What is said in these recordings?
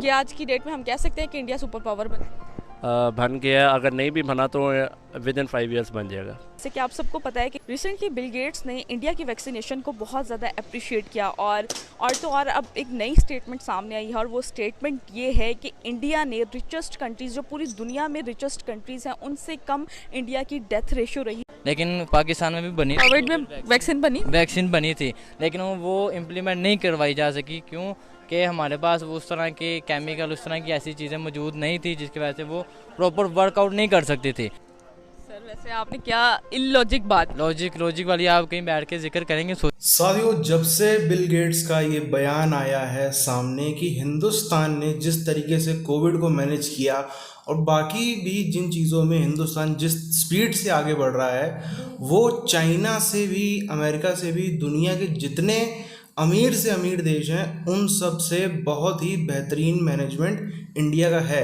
ये आज की डेट में हम कह सकते हैं कि इंडिया सुपर पावर बन गया। अगर नहीं भी बना तो विद इन 5 ईयर्स बन जाएगा। जैसे कि आप सबको पता है कि रिसेंटली बिल गेट्स ने इंडिया की वैक्सीनेशन को बहुत ज़्यादा अप्रिशिएट किया और तो और अब एक नई स्टेटमेंट सामने आई है और वो स्टेटमेंट ये है कि इंडिया ने रिचेस्ट कंट्रीज़, जो पूरी दुनिया में रिचेस्ट कंट्रीज़ हैं, उनसे कम इंडिया की डेथ रेशियो रही। लेकिन पाकिस्तान में भी बनी, कोविड में वैक्सीन बनी थी, लेकिन वो इम्प्लीमेंट नहीं करवाई जा सकी। क्यों कि हमारे पास वो उस तरह के केमिकल, उस तरह की ऐसी चीज़ें मौजूद नहीं थी जिसकी वजह से वो प्रॉपर वर्कआउट नहीं कर सकती थी। सर वैसे आपने क्या इलॉजिक बात, लॉजिक वाली आप कहीं बैठ के जिक्र करेंगे। साथियों, जब से बिल गेट्स का ये बयान आया है सामने कि हिंदुस्तान ने जिस तरीके से कोविड को मैनेज किया और बाकी भी जिन चीज़ों में हिंदुस्तान जिस स्पीड से आगे बढ़ रहा है, वो चाइना से भी, अमेरिका से भी, दुनिया के जितने अमीर से अमीर देश हैं उन सब से बहुत ही बेहतरीन मैनेजमेंट इंडिया का है।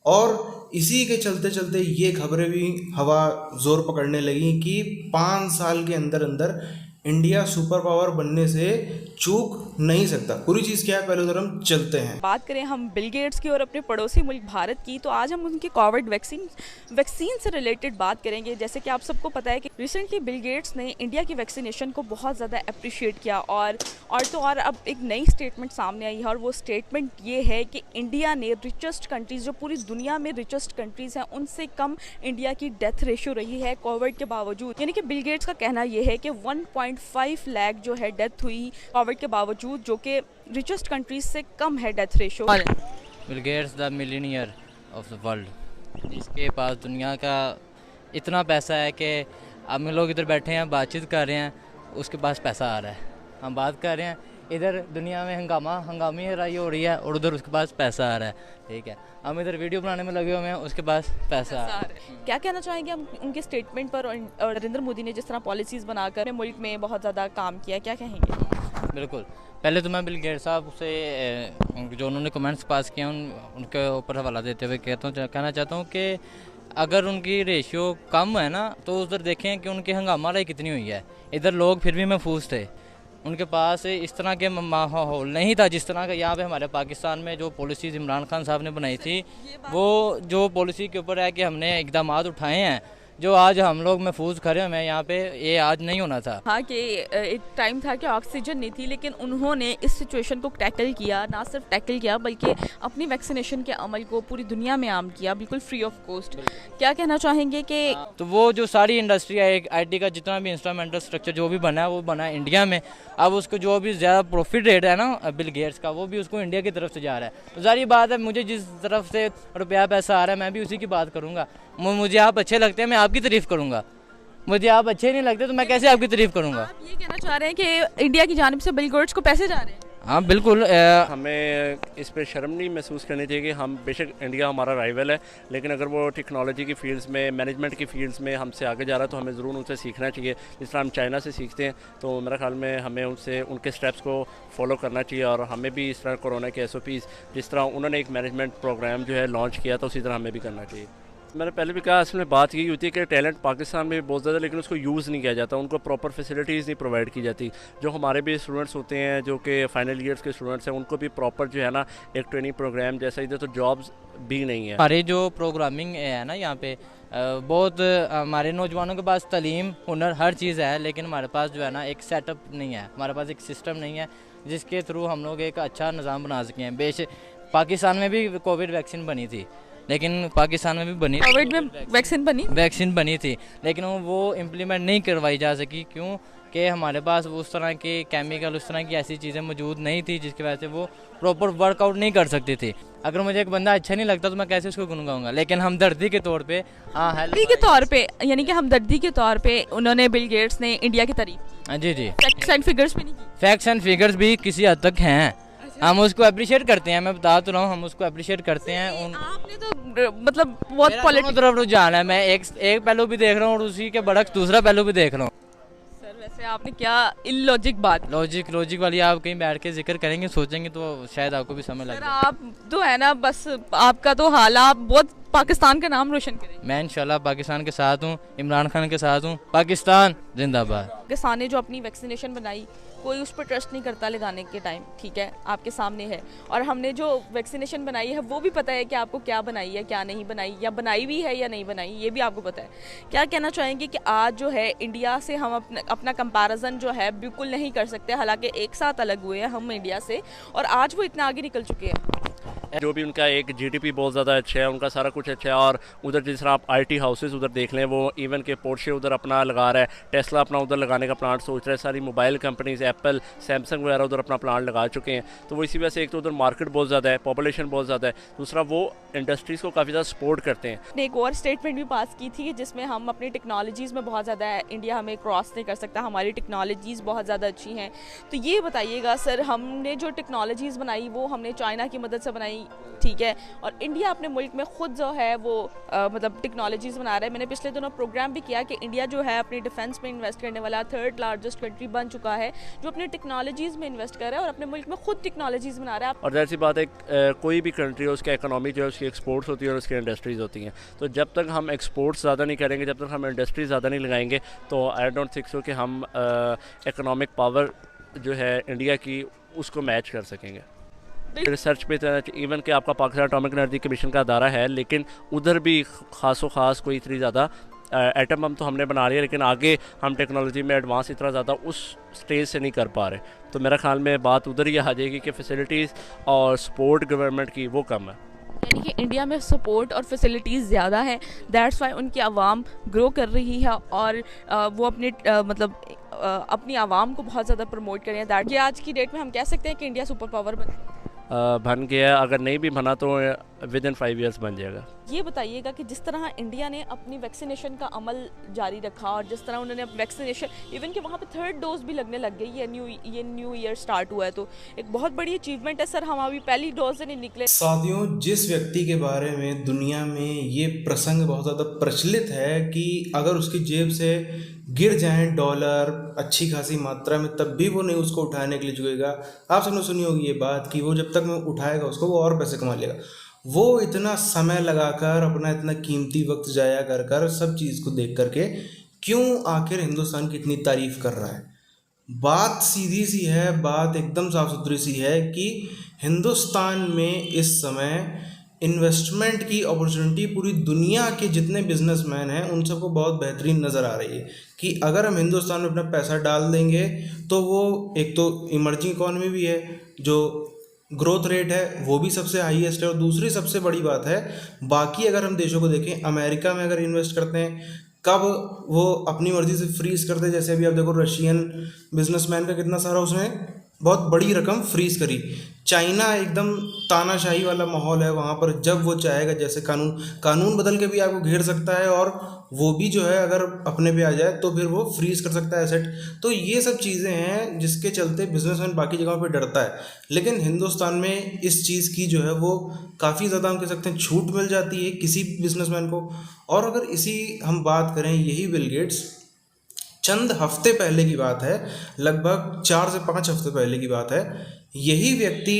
और इसी के चलते चलते ये खबरें भी हवा जोर पकड़ने लगी कि 5 साल के अंदर अंदर इंडिया सुपर पावर बनने से चूक नहीं सकता। पूरी चीज़ क्या है, पहले उधर हम चलते हैं। बात करें हम बिल गेट्स की और अपने पड़ोसी मुल्क भारत की, तो आज हम उनकी कोविड वैक्सीन से रिलेटेड बात करेंगे। जैसे कि आप सबको पता है कि रिसेंटली बिल गेट्स ने इंडिया की वैक्सीनेशन को बहुत ज़्यादा अप्रिशिएट किया और तो और अब एक नई स्टेटमेंट सामने आई है और वो स्टेटमेंट ये है कि इंडिया ने रिचेस्ट कंट्रीज़, जो पूरी दुनिया में रिचेस्ट कंट्रीज़ हैं, उनसे कम इंडिया की डेथ रेशियो रही है कोविड के बावजूद। यानी कि बिल गेट्स का कहना ये है कि 1.5 लाख जो है डेथ हुई कोविड के बावजूद, जो कि रिचेस्ट कंट्रीज से कम है death ratio. Bill Gates the millionaire of the world, जिसके पास दुनिया का इतना पैसा है कि हम लोग इधर बैठे हैं बातचीत कर रहे हैं, उसके पास पैसा आ रहा है। हम बात कर रहे हैं, इधर दुनिया में हंगामी लड़ाई हो रही है और उधर उसके पास पैसा आ रहा है। ठीक है, हम इधर वीडियो बनाने में लगे हुए हैं, उसके पास पैसा आ रहा है। क्या कहना चाहेंगे हम उनके स्टेटमेंट पर और नरेंद्र मोदी ने जिस तरह पॉलिसीज़ बनाकर मुल्क में बहुत ज़्यादा काम किया, क्या कहेंगे? बिल्कुल, पहले तो मैं बिल गेट्स साहब से जो उन्होंने कमेंट्स पास किए उनके ऊपर हवाला देते हुए कहना चाहता हूँ कि अगर उनकी रेशियो कम है ना, तो उधर देखें कि उनकी हंगामा लड़ाई कितनी हुई है। इधर लोग फिर भी महफूज थे, उनके पास इस तरह के माहौल नहीं था जिस तरह का यहाँ पे हमारे पाकिस्तान में जो पॉलिसीज़ इमरान खान साहब ने बनाई थी, वो जो पॉलिसी के ऊपर है कि हमने इकदाम उठाए हैं जो आज हम लोग महफूज खड़े हैं यहाँ पे, ये आज नहीं होना था। हाँ कि एक टाइम था कि ऑक्सीजन नहीं थी, लेकिन उन्होंने इस सिचुएशन को टैकल किया, ना सिर्फ टैकल किया बल्कि अपनी वैक्सीनेशन के अमल को पूरी दुनिया में आम किया, बिल्कुल फ्री ऑफ कॉस्ट। क्या कहना चाहेंगे कि तो वो जो सारी इंडस्ट्री है, IT का जितना भी इंस्ट्रूमेंटल स्ट्रक्चर जो भी बना है वो बना है इंडिया में। अब उसको जो भी ज़्यादा प्रॉफिट रेट है ना बिल गेट्स का, वो भी उसको इंडिया की तरफ से जा रहा है। तो जारी बात है, मुझे जिस तरफ से रुपया पैसा आ रहा है मैं भी उसी की बात करूँगा। मुझे आप अच्छे लगते हैं, मैं आपकी तारीफ करूंगा। मुझे आप अच्छे नहीं लगते तो मैं कैसे आपकी तारीफ करूंगा? आप ये कहना चाह रहे हैं कि इंडिया की जानिब से बिल गेट्स को पैसे जा रहे हैं? हाँ बिल्कुल। हमें इस पे शर्म नहीं महसूस करनी चाहिए कि हम, बेशक इंडिया हमारा राइवल है, लेकिन अगर वो टेक्नोलॉजी की फील्ड्स में, मैनेजमेंट की फील्ड्स में हमसे आगे जा रहा है तो हमें ज़रूर उनसे सीखना चाहिए। जिस तरह हम चाइना से सीखते हैं, तो मेरे ख्याल में हमें उनसे उनके स्टेप्स को फॉलो करना चाहिए और हमें भी इस तरह कोरोना के SOPs, जिस तरह उन्होंने एक मैनेजमेंट प्रोग्राम जो है लॉन्च किया था, उसी तरह हमें भी करना चाहिए। मैंने पहले भी कहा, असल में बात यही होती है कि टैलेंट पाकिस्तान में बहुत ज़्यादा, लेकिन उसको यूज़ नहीं किया जाता, उनको प्रॉपर फैसिलिटीज़ नहीं प्रोवाइड की जाती। जो हमारे भी स्टूडेंट्स होते हैं जो कि फाइनल ईयर्स के स्टूडेंट्स हैं, उनको भी प्रॉपर जो है ना एक ट्रेनिंग प्रोग्राम जैसा, इधर तो जॉब्स भी नहीं है। हमारे जो प्रोग्रामिंग है ना यहाँ पे, बहुत हमारे नौजवानों के पास तालीम, हुनर, हर चीज़ है, लेकिन हमारे पास जो है ना एक सेटअप नहीं है, हमारे पास एक सिस्टम नहीं है जिसके थ्रू हम लोग एक अच्छा निज़ाम बना सकें। बेशक पाकिस्तान में भी कोविड वैक्सीन बनी थी, लेकिन पाकिस्तान में भी बनी कोविड में वैक्सीन बनी थी, लेकिन वो इम्प्लीमेंट नहीं करवाई जा सकी। क्यों कि हमारे पास वो उस तरह के केमिकल, उस तरह की ऐसी चीज़ें मौजूद नहीं थी जिसकी वजह से वो प्रॉपर वर्कआउट नहीं कर सकती थी। अगर मुझे एक बंदा अच्छा नहीं लगता तो मैं कैसे उसको गुनगाऊंगा, लेकिन हमदर्दी के तौर पे, यानी कि हमदर्दी के तौर पे उन्होंने बिल गेट्स ने इंडिया की तारीफ। जी फैक्ट्स एंड फिगर्स पे नहीं की। फैक्ट्स एंड फिगर्स भी किसी हद तक हैं, हम उसको अप्रिशिएट करते हैं। मैं बता तो रहा हूँ, हम उसको अप्रिशिएट करते हैं। आपने तो मतलब बहुत पॉलिटिक्स तरफ रुझान है, मैं एक पहलू भी देख रहा हूँ और उसी के बरक्स दूसरा पहलू भी देख रहा हूँ। सर वैसे आपने क्या इलॉजिक बात, लॉजिक वाली आप कहीं बैठ के जिक्र करेंगे, सोचेंगे तो शायद आपको भी समझ लगे। आप तो है ना, बस आपका तो हाल, आप बहुत पाकिस्तान का नाम रोशन करेंगे। मैं इंशाल्लाह पाकिस्तान के साथ हूँ, इमरान खान के साथ हूँ। पाकिस्तान जिंदाबाद। पाकिस्तान ने जो अपनी वैक्सीनेशन बनाई कोई उस पर ट्रस्ट नहीं करता लगाने के टाइम, ठीक है, आपके सामने है। और हमने जो वैक्सीनेशन बनाई है वो भी पता है कि आपको क्या बनाई है, क्या नहीं बनाई, या बनाई भी है या नहीं बनाई, ये भी आपको पता है। क्या कहना चाहेंगे कि आज जो है इंडिया से हम अपना कंपैरिजन जो है बिल्कुल नहीं कर सकते, हालांकि एक साथ अलग हुए हैं हम इंडिया से, और आज वो इतना आगे निकल चुके हैं। जो भी उनका एक जीडीपी बहुत ज़्यादा अच्छा है, उनका सारा कुछ अच्छा है। और उधर जिस तरह आप आईटी हाउसेस उधर देख लें, वो इवन के पोर्शे उधर अपना लगा रहा है, टेस्ला अपना उधर लगाने का प्लांट सोच रहा है, सारी मोबाइल कंपनीज एप्पल सैमसंग वगैरह उधर अपना प्लांट लगा चुके हैं। तो वो इसी वजह से एक तो उधर मार्केट बहुत ज़्यादा है, पॉपुलेशन बहुत ज़्यादा है, दूसरा वो इंडस्ट्रीज़ को काफ़ी ज़्यादा सपोर्ट करते हैं। ने एक और स्टेटमेंट भी पास की थी जिसमें हम अपनी टेक्नोलॉजीज़ में बहुत ज़्यादा है, इंडिया हमें क्रॉस नहीं कर सकता, हमारी टेक्नोलॉजीज़ बहुत ज़्यादा अच्छी हैं। तो ये बताइएगा सर, हमने जो टेक्नोलॉजीज़ बनाई वो हमने चाइना की मदद से बनाई, ठीक है, और इंडिया अपने मुल्क में ख़ुद जो है वो मतलब टेक्नोलॉजीज़ बना रहा है। मैंने पिछले दिनों प्रोग्राम भी किया कि इंडिया जो है अपनी डिफेंस में इन्वेस्ट करने वाला 3rd लार्जेस्ट कंट्री बन चुका है, जो अपनी टेक्नोलॉजीज़ में इन्वेस्ट कर रहा है और अपने मुल्क में खुद टेक्नोलॉजीज़ बना रहा है। और जैसी बात है, कोई भी कंट्री हो उसकी इकोनॉमी जो है उसकी एक्सपोर्ट्स होती है और उसकी इंडस्ट्रीज़ होती हैं। तो जब तक हम एक्सपोर्ट्स ज़्यादा नहीं करेंगे, जब तक हम इंडस्ट्री ज़्यादा नहीं लगाएंगे, तो आई डोंट थिंक सो कि हम इकोनॉमिक पावर जो है इंडिया की उसको मैच कर सकेंगे। रिसर्च पे इवन कि आपका पाकिस्तान एटॉमिक एनर्जी कमीशन का अदारा है, लेकिन उधर भी ख़ासो ख़ास कोई इतनी ज़्यादा एटम बम तो हमने बना लिया, लेकिन आगे हम टेक्नोलॉजी में एडवांस इतना ज़्यादा उस स्टेज से नहीं कर पा रहे। तो मेरा ख्याल में बात उधर ही आ जाएगी कि फैसिलिटीज़ और सपोर्ट गवर्नमेंट की वो कम है। यानी कि इंडिया में सपोर्ट और फैसिलिटीज़ ज़्यादा है, दैट्स वाई उनकी आवाम ग्रो कर रही है और वो अपने मतलब अपनी आवाम को बहुत ज़्यादा प्रमोट कर रहे हैं। दैट कि आज की डेट में हम कह सकते हैं कि इंडिया सुपर पावर बन गया, अगर नहीं भी बना तो विद इन 5 ईयर्स बन जाएगा। ये बताइएगा कि जिस तरह इंडिया ने अपनी वैक्सीनेशन का अमल जारी रखा और जिस तरह उन्होंने वैक्सीनेशन इवन कि वहाँ पे 3rd डोज भी लगने लग गई है, ये न्यू ईयर स्टार्ट हुआ है, तो एक बहुत बड़ी अचीवमेंट है सर। हम अभी पहली डोज से नहीं निकले। साथियों, जिस व्यक्ति के बारे में दुनिया में ये प्रसंग बहुत ज़्यादा प्रचलित है कि अगर उसकी जेब से गिर जाएं डॉलर अच्छी खासी मात्रा में तब भी वो नहीं उसको उठाने के लिए झुकेगा। आप सबने सुनी होगी ये बात कि वो जब तक में उठाएगा उसको वो और पैसे कमा लेगा। वो इतना समय लगाकर अपना इतना कीमती वक्त जाया कर कर सब चीज़ को देख करके क्यों आखिर हिंदुस्तान की इतनी तारीफ कर रहा है? बात सीधी सी है, बात एकदम साफ सुथरी सी है कि हिंदुस्तान में इस समय इन्वेस्टमेंट की अपॉर्चुनिटी पूरी दुनिया के जितने बिजनेसमैन हैं उन सबको बहुत बेहतरीन नज़र आ रही है कि अगर हम हिंदुस्तान में अपना पैसा डाल देंगे तो वो एक तो इमर्जिंग इकॉनमी भी है, जो ग्रोथ रेट है वो भी सबसे हाईएस्ट है, और दूसरी सबसे बड़ी बात है बाकी अगर हम देशों को देखें, अमेरिका में अगर इन्वेस्ट करते हैं कब वो अपनी मर्ज़ी से फ्रीज करते हैं। जैसे अभी आप देखो रशियन बिजनेसमैन का कितना सारा उसने बहुत बड़ी रकम फ्रीज करी। चाइना एकदम तानाशाही वाला माहौल है वहाँ पर, जब वो चाहेगा जैसे कानून बदल के भी आपको घेर सकता है और वो भी जो है अगर अपने पे आ जाए तो फिर वो फ्रीज कर सकता है एसेट। तो ये सब चीज़ें हैं जिसके चलते बिजनेसमैन बाकी जगहों पे डरता है, लेकिन हिंदुस्तान में इस चीज़ की जो है वो काफ़ी ज़्यादा हम कह सकते हैं छूट मिल जाती है किसी बिजनेसमैन को। और अगर इसी हम बात करें, यही बिल गेट्स चंद हफ्ते पहले की बात है, लगभग 4 से 5 हफ्ते पहले की बात है, यही व्यक्ति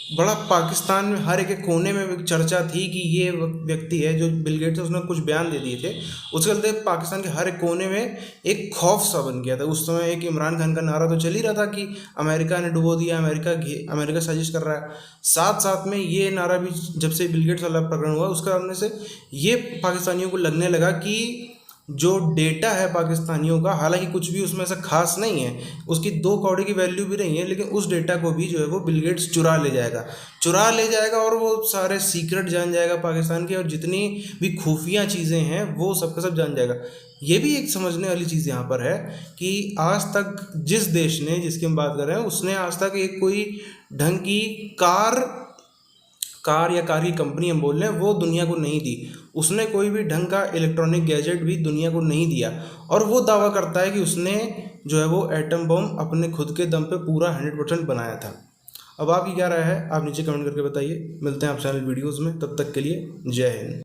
बड़ा पाकिस्तान में हर एक कोने में चर्चा थी कि ये व्यक्ति है जो बिल गेट्स, उसने कुछ बयान दे दिए थे, उसके चलते पाकिस्तान के हर एक कोने में एक खौफ सा बन गया था। उस समय एक इमरान खान का नारा तो चल ही रहा था कि अमेरिका ने डुबो दिया, अमेरिका साजिश कर रहा है। साथ साथ में ये नारा भी जब से बिल गेट्स वाला प्रकरण हुआ उसके सामने से ये पाकिस्तानियों को लगने लगा कि जो डेटा है पाकिस्तानियों का, हालांकि कुछ भी उसमें ऐसा खास नहीं है, उसकी 2 कौड़ी की वैल्यू भी नहीं है, लेकिन उस डेटा को भी जो है वो बिल गेट्स चुरा ले जाएगा और वो सारे सीक्रेट जान जाएगा पाकिस्तान के, और जितनी भी खुफिया चीज़ें हैं वो सबका सब जान जाएगा। ये भी एक समझने वाली चीज़ यहाँ पर है कि आज तक जिस देश ने, जिसकी हम बात कर रहे हैं, उसने आज तक एक कोई ढंग की कार या कार की कंपनी हम बोल रहे हैं वो दुनिया को नहीं दी। उसने कोई भी ढंग का इलेक्ट्रॉनिक गैजेट भी दुनिया को नहीं दिया, और वो दावा करता है कि उसने जो है वो एटम बम अपने खुद के दम पे पूरा 100% बनाया था। अब आपकी क्या राय है, आप नीचे कमेंट करके बताइए। मिलते हैं आप चैनल वीडियोज़ में, तब तक के लिए जय हिंद।